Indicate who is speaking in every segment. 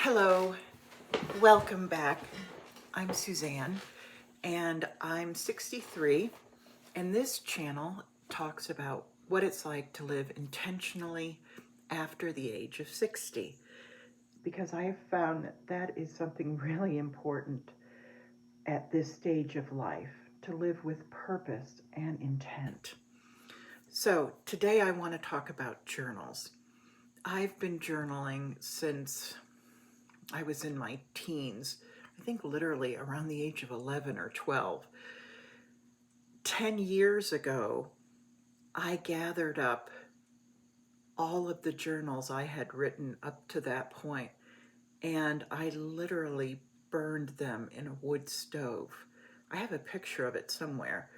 Speaker 1: Hello, welcome back. I'm Suzanne and I'm 63, and this channel talks about what it's like to live intentionally after the age of 60, because I have found that that is something really important at this stage of life, to live with purpose and intent. So today I want to talk about journals. I've been journaling since I was in my teens, I think literally around the age of 11 or 12. 10 years ago, I gathered up all of the journals I had written up to that point, and I literally burned them in a wood stove. I have a picture of it somewhere.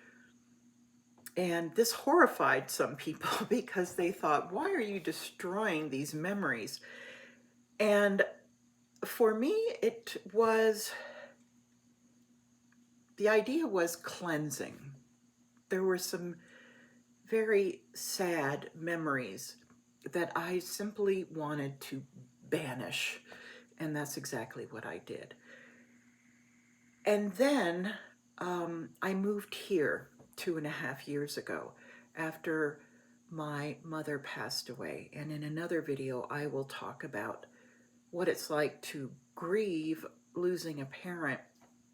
Speaker 1: And this horrified some people because they thought, why are you destroying these memories? And for me, the idea was cleansing. There were some very sad memories that I simply wanted to banish, and that's exactly what I did. And then I moved here 2.5 years ago after my mother passed away. And in another video, I will talk about what it's like to grieve losing a parent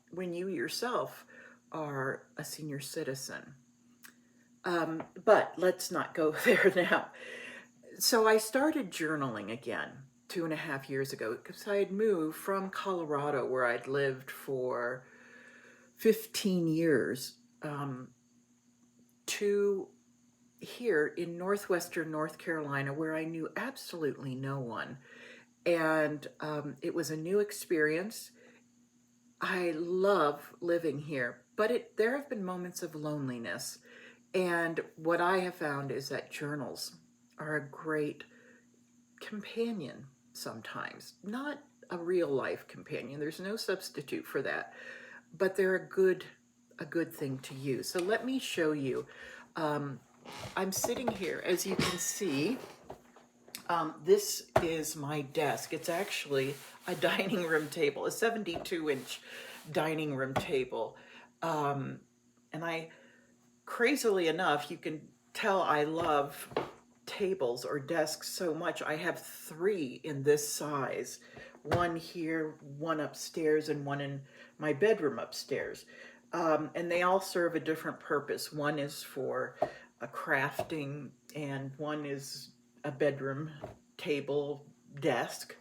Speaker 1: when you yourself are a senior citizen. But let's not go there now. So I started journaling again 2.5 years ago because I had moved from Colorado, where I'd lived for 15 years, to here in northwestern North Carolina, where I knew absolutely no one. And it was a new experience. I love living here, but there have been moments of loneliness. And what I have found is that journals are a great companion sometimes. Not a real life companion. There's no substitute for that. But they're a good thing to use. So let me show you. I'm sitting here, as you can see. This is my desk. It's actually a dining room table, a 72-inch dining room table. And crazily enough, you can tell I love tables or desks so much. I have 3 in this size, one here, one upstairs, and one in my bedroom upstairs. And they all serve a different purpose. One is for a crafting, and one is a bedroom table desk,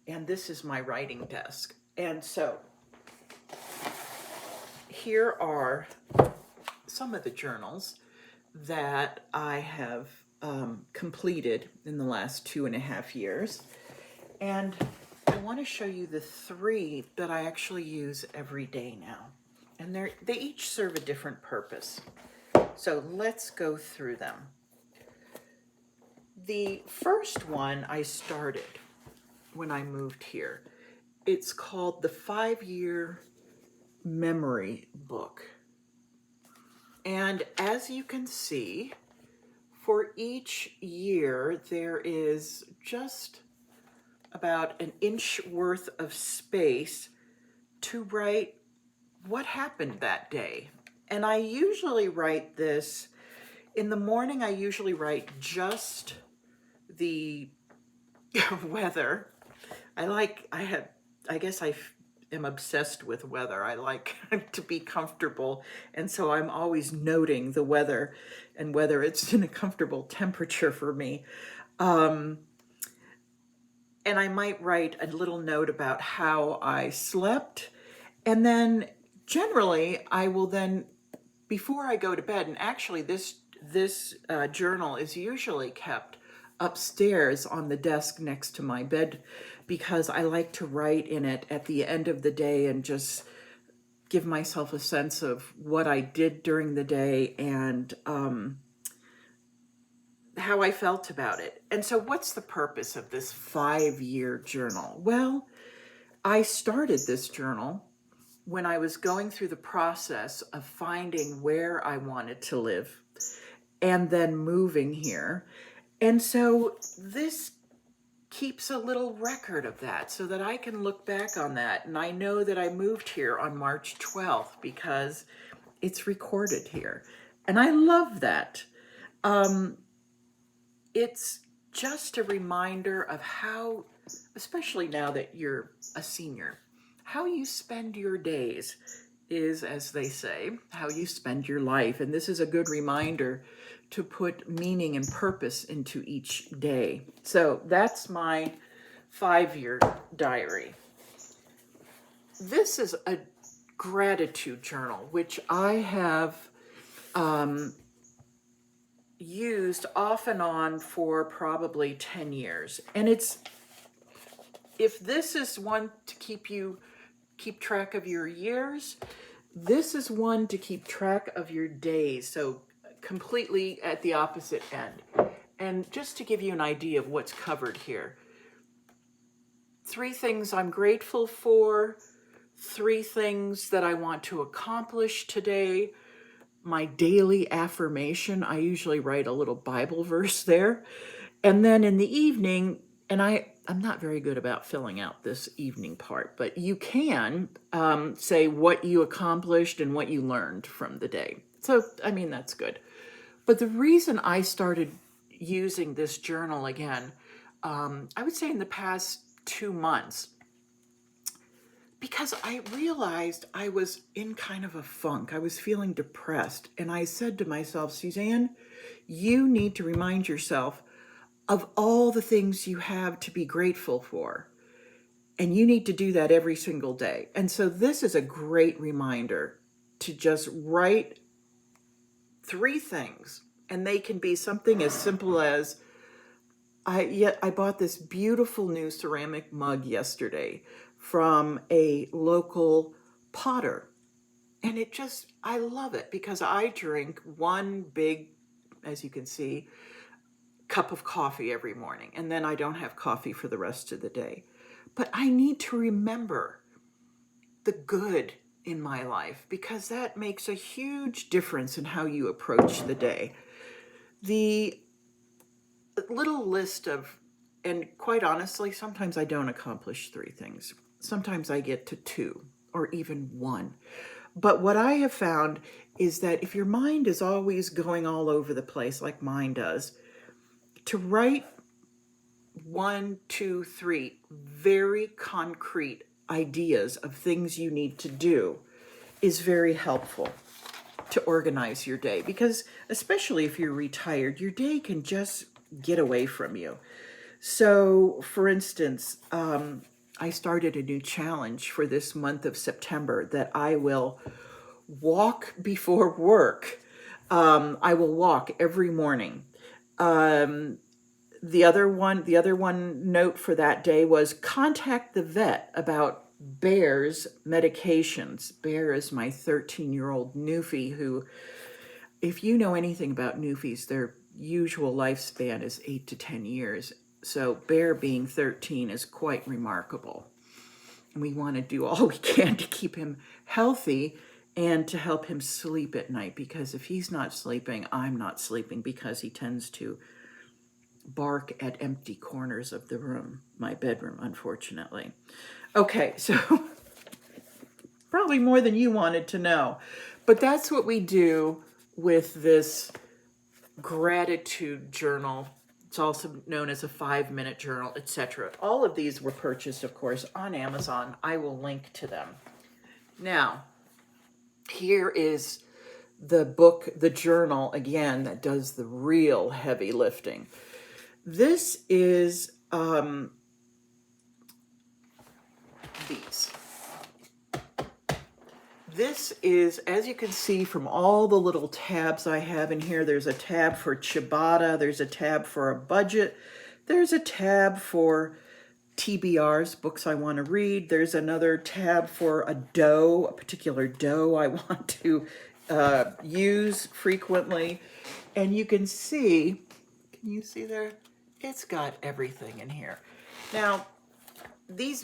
Speaker 1: and this is my writing desk. And so here are some of the journals that I have completed in the last 2.5 years. And I want to show you the 3 that I actually use every day now. And they each serve a different purpose. So let's go through them. The first one I started when I moved here. It's called the 5-Year Memory Book. And as you can see, for each year, there is just about an inch worth of space to write what happened that day. And I usually write this in the morning. I usually write just the weather. I guess I am obsessed with weather. I like to be comfortable, and so I'm always noting the weather and whether it's in a comfortable temperature for me. And I might write a little note about how I slept, and then generally I will then, before I go to bed, and actually this journal is usually kept upstairs on the desk next to my bed, because I like to write in it at the end of the day and just give myself a sense of what I did during the day and how I felt about it. And so what's the purpose of this 5-year journal? Well, I started this journal when I was going through the process of finding where I wanted to live and then moving here. And so this keeps a little record of that so that I can look back on that. And I know that I moved here on March 12th because it's recorded here. And I love that. It's just a reminder of how, especially now that you're a senior, how you spend your days is, as they say, how you spend your life. And this is a good reminder to put meaning and purpose into each day. So that's my 5-year diary. This is a gratitude journal, which I have used off and on for probably 10 years. And if this is one to keep track of your years, this is one to keep track of your days. So completely at the opposite end. And just to give you an idea of what's covered here, 3 things I'm grateful for, 3 things that I want to accomplish today, my daily affirmation. I usually write a little Bible verse there. And then in the evening, and I'm not very good about filling out this evening part, but you can say what you accomplished and what you learned from the day. So, I mean, that's good. But the reason I started using this journal again, I would say in the past 2 months, because I realized I was in kind of a funk. I was feeling depressed. And I said to myself, Suzanne, you need to remind yourself of all the things you have to be grateful for. And you need to do that every single day. And so this is a great reminder to just write 3 things. And they can be something as simple as, I bought this beautiful new ceramic mug yesterday from a local potter. And I love it because I drink one big, as you can see, cup of coffee every morning. And then I don't have coffee for the rest of the day. But I need to remember the good in my life because that makes a huge difference in how you approach the day. The little list of, and quite honestly, sometimes I don't accomplish 3 things. Sometimes I get to 2 or even 1. But what I have found is that if your mind is always going all over the place like mine does, to write 1, 2, 3 very concrete ideas of things you need to do is very helpful to organize your day. Because especially if you're retired, your day can just get away from you. So, for instance, I started a new challenge for this month of September that I will walk before work. I will walk every morning. The other one note for that day was contact the vet about Bear's medications. Bear is my 13-year-old Newfie who, if you know anything about Newfies, their usual lifespan is 8 to 10 years. So Bear being 13 is quite remarkable. And we want to do all we can to keep him healthy and to help him sleep at night, because if he's not sleeping, I'm not sleeping, because he tends to bark at empty corners of the room, my bedroom, unfortunately. Okay, so probably more than you wanted to know, but that's what we do with this gratitude journal. It's also known as a 5-minute journal, etc. All of these were purchased, of course, on Amazon. I will link to them. Now, here is the book, the journal, again, that does the real heavy lifting. This is these. This is, as you can see from all the little tabs I have in here, there's a tab for Ciabatta, there's a tab for a budget, there's a tab for TBRs, books I want to read, there's another tab for a particular dough I want to use frequently. And you can see there? It's got everything in here. Now, these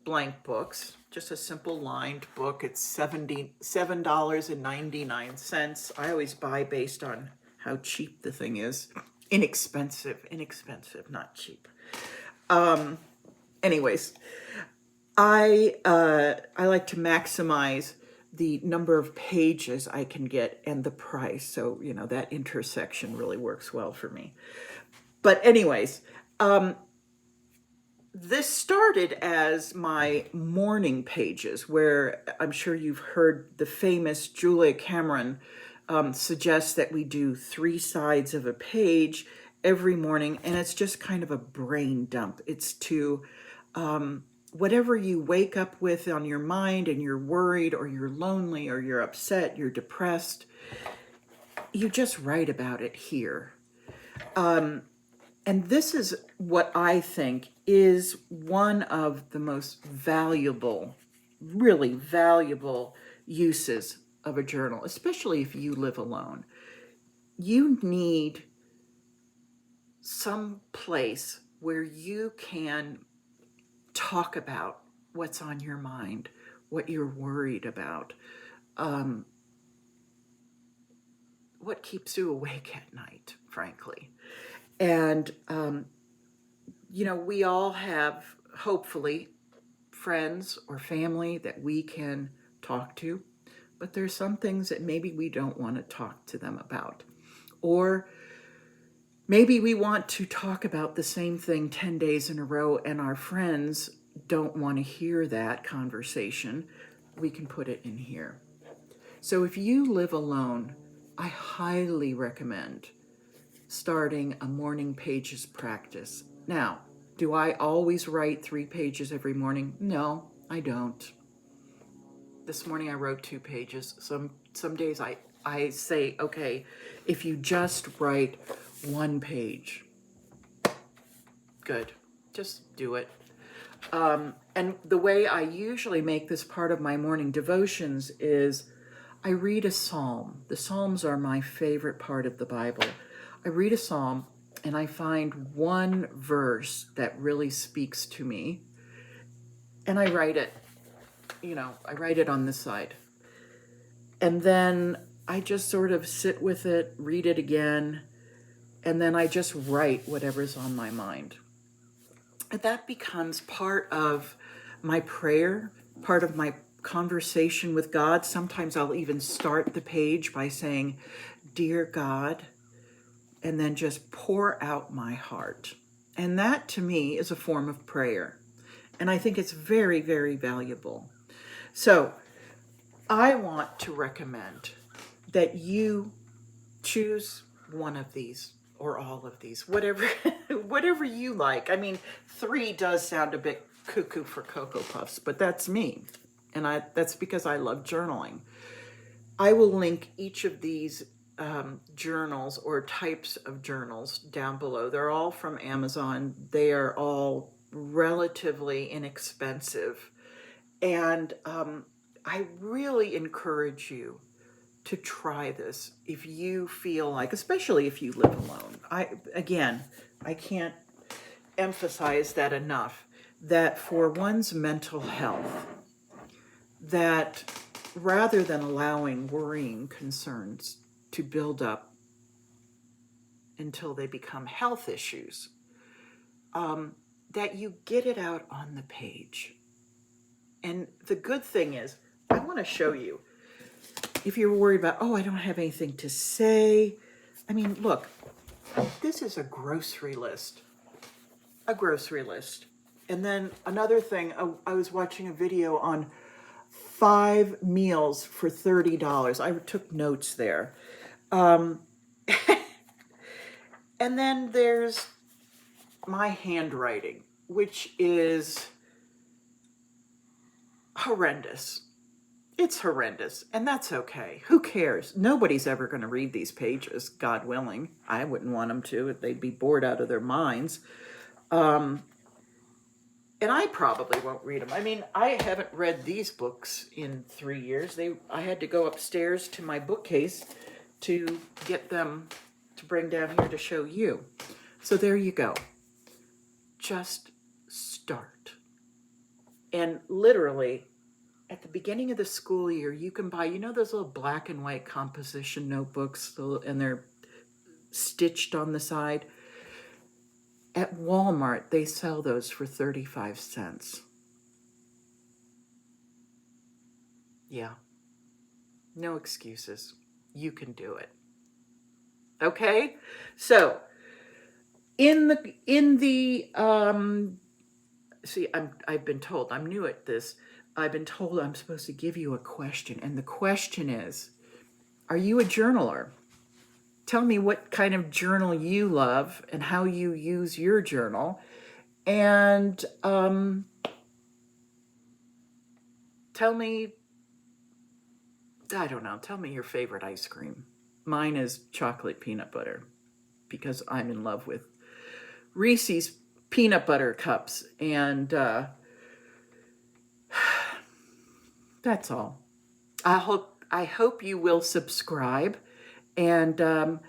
Speaker 1: blank books, just a simple lined book, it's $7.99. I always buy based on how cheap the thing is. inexpensive, not cheap. Anyways, I like to maximize the number of pages I can get and the price. So, that intersection really works well for me. But anyways, this started as my morning pages, where I'm sure you've heard the famous Julia Cameron suggest that we do 3 sides of a page every morning, and it's just kind of a brain dump. It's to whatever you wake up with on your mind and you're worried or you're lonely or you're upset, you're depressed, you just write about it here. And this is what I think is one of the most valuable, really valuable uses of a journal, especially if you live alone. You need some place where you can talk about what's on your mind, what you're worried about, what keeps you awake at night, frankly. And, we all have, hopefully, friends or family that we can talk to, but there's some things that maybe we don't want to talk to them about. Or maybe we want to talk about the same thing 10 days in a row and our friends don't want to hear that conversation. We can put it in here. So if you live alone, I highly recommend starting a morning pages practice. Now, do I always write 3 pages every morning? No, I don't. This morning I wrote 2 pages. Some days I say, okay, if you just write 1 page, good, just do it. And the way I usually make this part of my morning devotions is I read a psalm. The Psalms are my favorite part of the Bible. I read a psalm and I find one verse that really speaks to me, and I write it. I write it on this side. And then I just sort of sit with it, read it again, and then I just write whatever's on my mind. And that becomes part of my prayer, part of my conversation with God. Sometimes I'll even start the page by saying, "Dear God," and then just pour out my heart. And that to me is a form of prayer. And I think it's very, very valuable. So I want to recommend that you choose one of these or all of these, whatever you like. I mean, 3 does sound a bit cuckoo for Cocoa Puffs, but that's me. And that's because I love journaling. I will link each of these journals or types of journals down below. They're all from Amazon. They are all relatively inexpensive. And I really encourage you to try this if you feel like, especially if you live alone. I can't emphasize that enough, that for one's mental health, that rather than allowing worrying concerns to build up until they become health issues, that you get it out on the page. And the good thing is, I want to show you, if you're worried about, I don't have anything to say. I mean, look, this is a grocery list. A grocery list. And then another thing, I was watching a video on 5 meals for $30. I took notes there. And then there's my handwriting, which is horrendous. It's horrendous, and that's okay. Who cares? Nobody's ever going to read these pages, God willing. I wouldn't want them to. They'd be bored out of their minds. And I probably won't read them. I mean, I haven't read these books in 3 years. I had to go upstairs to my bookcase to get them to bring down here to show you. So there you go. Just start. And literally, at the beginning of the school year, you can buy, those little black and white composition notebooks, and they're stitched on the side. At Walmart, they sell those for 35 cents. Yeah, no excuses. You can do it. Okay? So, see, I've been told, I'm new at this. I've been told I'm supposed to give you a question, and the question is, are you a journaler? Tell me what kind of journal you love and how you use your journal. And tell me, I don't know, tell me your favorite ice cream. Mine is chocolate peanut butter because I'm in love with Reese's peanut butter cups. And that's all. I hope you will subscribe. And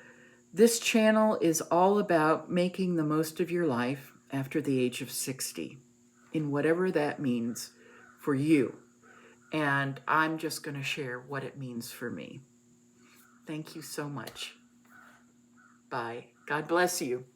Speaker 1: this channel is all about making the most of your life after the age of 60, in whatever that means for you. And I'm just going to share what it means for me. Thank you so much. Bye. God bless you.